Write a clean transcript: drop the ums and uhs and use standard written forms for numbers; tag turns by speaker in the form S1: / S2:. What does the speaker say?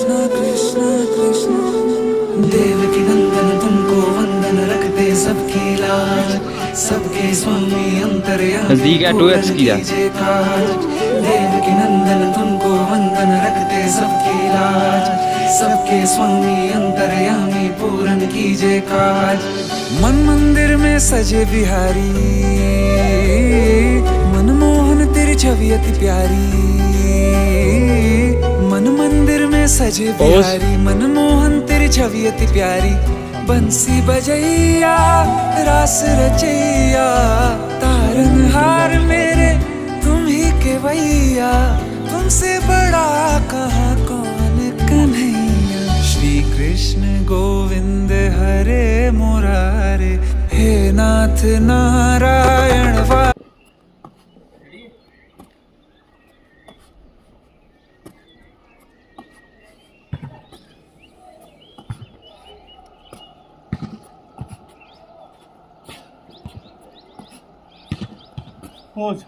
S1: कृष्ण कृष्ण कृष्ण।
S2: देवकी नंदन तुमको वंदन रखते सबकी लाज, सबके स्वामी अंतर्यामी
S3: नजदीक है, 2x की है।
S2: कीजिए काज। देवकी नंदन तुमको वंदन रखते सबकी लाज, सबके स्वामी अंतर्यामी पूरन कीजिए काज।
S1: मन मंदिर में सजे बिहारी, मनमोहन तेरी छवि अति प्यारी। मन मंदिर में सजे बिहारी, मनमोहन तेरी छवि अति प्यारी। बंसी बजैया रास रचैया, तारनहार मेरे तुम ही के भैया। तुमसे बड़ा कहाँ कौन कन्हैया। श्री कृष्ण गोविंद हरे मुरारे, हे नाथ नारायण वा।
S4: पहुंच